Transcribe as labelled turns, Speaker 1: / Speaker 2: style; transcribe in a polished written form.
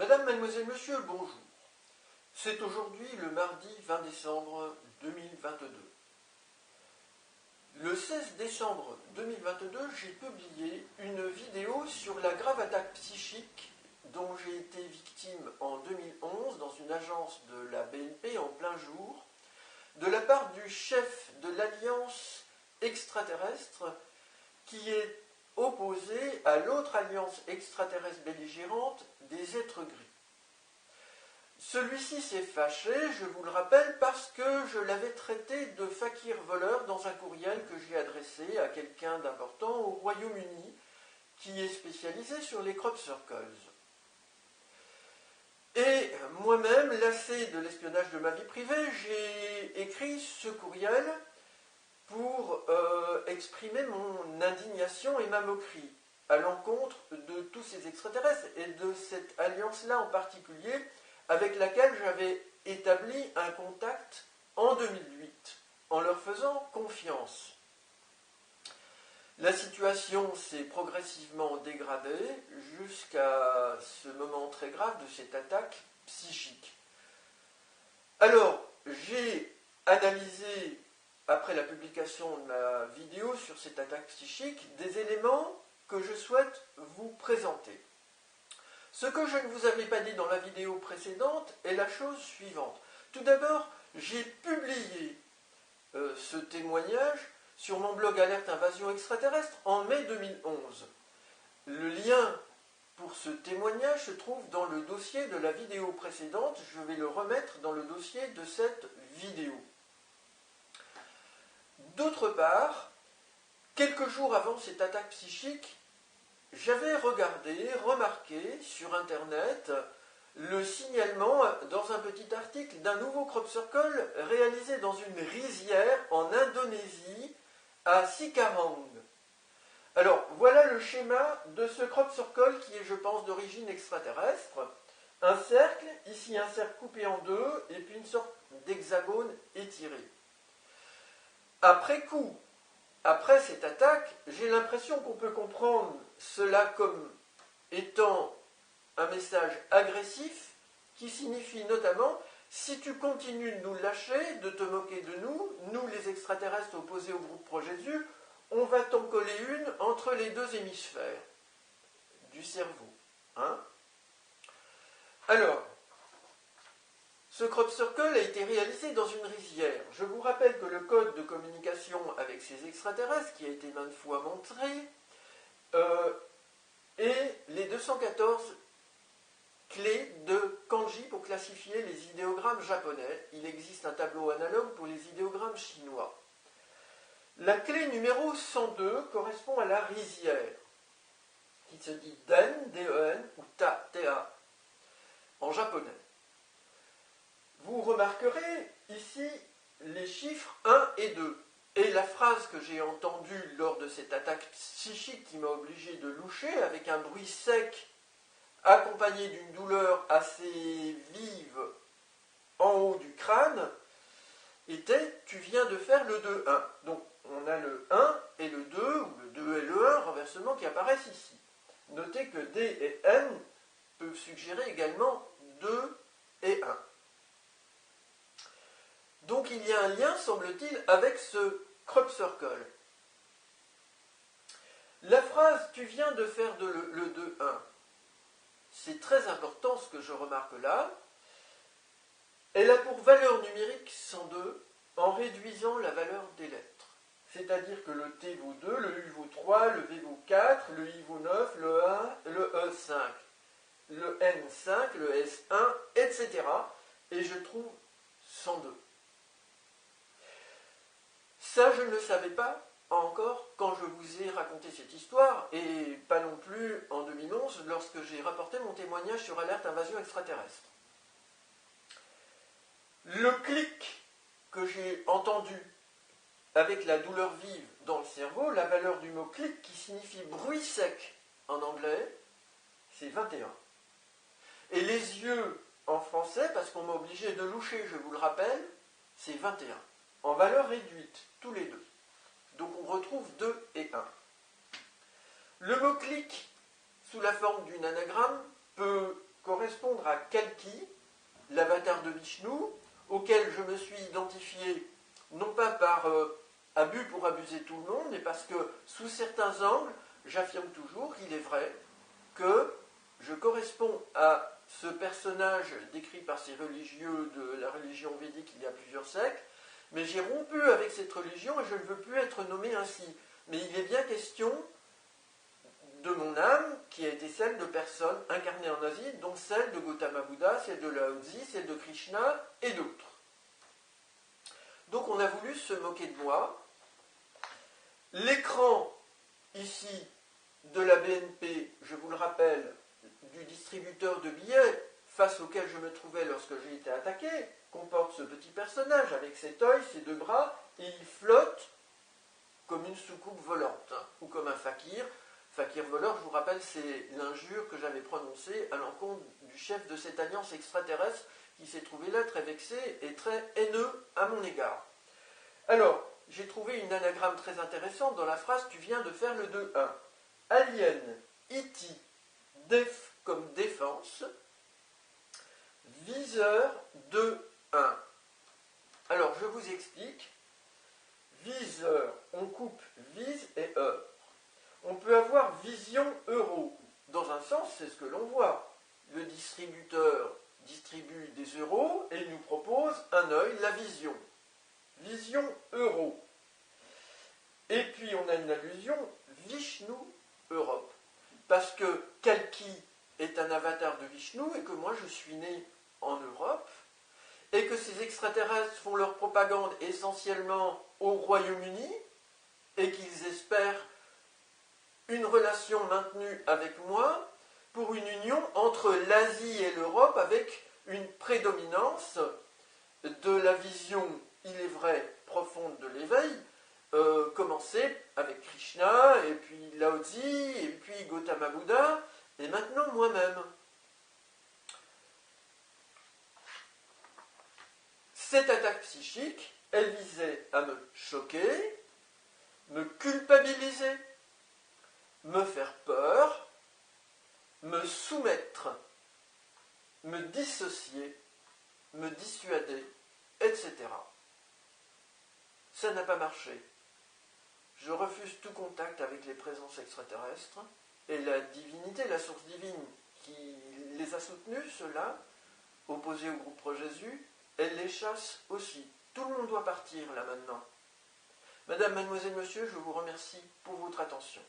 Speaker 1: Madame, mademoiselle, monsieur, bonjour. C'est aujourd'hui le mardi 20 décembre 2022. Le 16 décembre 2022, j'ai publié une vidéo sur la grave attaque psychique dont j'ai été victime en 2011 dans une agence de la BNP en plein jour, de la part du chef de l'Alliance extraterrestre qui est opposé à l'autre alliance extraterrestre belligérante des êtres gris. Celui-ci s'est fâché, je vous le rappelle, parce que je l'avais traité de fakir voleur dans un courriel que j'ai adressé à quelqu'un d'important au Royaume-Uni qui est spécialisé sur les crop circles. Et moi-même, lassé de l'espionnage de ma vie privée, j'ai écrit ce courriel pour exprimer mon indignation et ma moquerie à l'encontre de tous ces extraterrestres et de cette alliance-là en particulier avec laquelle j'avais établi un contact en 2008 en leur faisant confiance. La situation s'est progressivement dégradée jusqu'à ce moment très grave de cette attaque psychique. Alors, j'ai analysé, après la publication de ma vidéo sur cette attaque psychique, des éléments que je souhaite vous présenter. Ce que je ne vous avais pas dit dans la vidéo précédente est la chose suivante. Tout d'abord, j'ai publié ce témoignage sur mon blog Alerte Invasion Extraterrestre en mai 2011. Le lien pour ce témoignage se trouve dans le dossier de la vidéo précédente. Je vais le remettre dans le dossier de cette vidéo. D'autre part, quelques jours avant cette attaque psychique, j'avais remarqué sur Internet le signalement dans un petit article d'un nouveau crop circle réalisé dans une rizière en Indonésie à Cikarang. Alors, voilà le schéma de ce crop circle qui est, je pense, d'origine extraterrestre. Un cercle, ici un cercle coupé en deux, et puis une sorte d'hexagone étiré. Après coup, après cette attaque, j'ai l'impression qu'on peut comprendre cela comme étant un message agressif qui signifie notamment si tu continues de nous lâcher, de te moquer de nous, nous les extraterrestres opposés au groupe Pro-Jésus, on va t'en coller une entre les deux hémisphères du cerveau. Hein? Alors, ce crop circle a été réalisé dans une rizière. Je vous rappelle que le code de communication avec ces extraterrestres, qui a été maintes fois montré, est les 214 clés de kanji pour classifier les idéogrammes japonais. Il existe un tableau analogue pour les idéogrammes chinois. La clé numéro 102 correspond à la rizière, qui se dit Den, D-E-N, ou Ta, T-A, en japonais. Vous remarquerez ici les chiffres 1 et 2. Et la phrase que j'ai entendue lors de cette attaque psychique qui m'a obligé de loucher avec un bruit sec accompagné d'une douleur assez vive en haut du crâne était « tu viens de faire le 2-1 ». Donc on a le 1 et le 2, ou le 2 et le 1, renversement, qui apparaissent ici. Notez que D et N peuvent suggérer également 2 et 1. Donc il y a un lien, semble-t-il, avec ce crop circle. La phrase « tu viens de faire le 2-1 », c'est très important ce que je remarque là. Elle a pour valeur numérique 102 en réduisant la valeur des lettres. C'est-à-dire que le T vaut 2, le U vaut 3, le V vaut 4, le I vaut 9, le 1, le E 5, le N 5, le S 1, etc. Et je trouve 102. Ça, je ne le savais pas encore quand je vous ai raconté cette histoire, et pas non plus en 2011 lorsque j'ai rapporté mon témoignage sur Alerte Invasion Extraterrestre. Le clic que j'ai entendu avec la douleur vive dans le cerveau, la valeur du mot clic qui signifie bruit sec en anglais, c'est 21. Et les yeux en français, parce qu'on m'a obligé de loucher, je vous le rappelle, c'est 21. En valeur réduite, tous les deux. Donc on retrouve 2 et 1. Le mot clic, sous la forme d'une anagramme, peut correspondre à Kalki, l'avatar de Vishnu, auquel je me suis identifié, non pas par abus pour abuser tout le monde, mais parce que, sous certains angles, j'affirme toujours qu'il est vrai que je corresponds à ce personnage décrit par ces religieux de la religion védique il y a plusieurs siècles, mais j'ai rompu avec cette religion et je ne veux plus être nommé ainsi. Mais il est bien question de mon âme qui a été celle de personnes incarnées en Asie, dont celle de Gautama Buddha, celle de Lao Tzu, celle de Krishna et d'autres. Donc on a voulu se moquer de moi. L'écran ici de la BNP, je vous le rappelle, du distributeur de billets face auquel je me trouvais lorsque j'ai été attaqué, comporte ce petit personnage avec cet œil, ses deux bras, et il flotte comme une soucoupe volante, ou comme un fakir. Fakir voleur, je vous rappelle, c'est l'injure que j'avais prononcée à l'encontre du chef de cette alliance extraterrestre qui s'est trouvé là très vexé et très haineux à mon égard. Alors, j'ai trouvé une anagramme très intéressante dans la phrase « Tu viens de faire le 2-1 ». Alien, E.T., Def comme défense, viseur 2-1. Alors, je vous explique. Viseur, on coupe vise et heure. On peut avoir vision euro. Dans un sens, c'est ce que l'on voit. Le distributeur distribue des euros et il nous propose un œil, la vision. Vision euro. Et puis on a une allusion Vishnu Europe. Parce que Kalki est un avatar de Vishnu et que moi je suis né en Europe et que ces extraterrestres font leur propagande essentiellement au Royaume-Uni et qu'ils espèrent une relation maintenue avec moi pour une union entre l'Asie et l'Europe avec une prédominance de la vision, il est vrai, profonde de l'éveil, commencé avec Krishna, et puis Lao Tzu, et puis Gautama Buddha, et maintenant moi-même. Cette attaque psychique, elle visait à me choquer, me culpabiliser, me faire peur, me soumettre, me dissocier, me dissuader, etc. Ça n'a pas marché. Je refuse tout contact avec les présences extraterrestres et la divinité, la source divine qui les a soutenus, ceux-là, opposés au groupe Pro-Jésus, elle les chasse aussi. Tout le monde doit partir là maintenant. Madame, mademoiselle, monsieur, je vous remercie pour votre attention.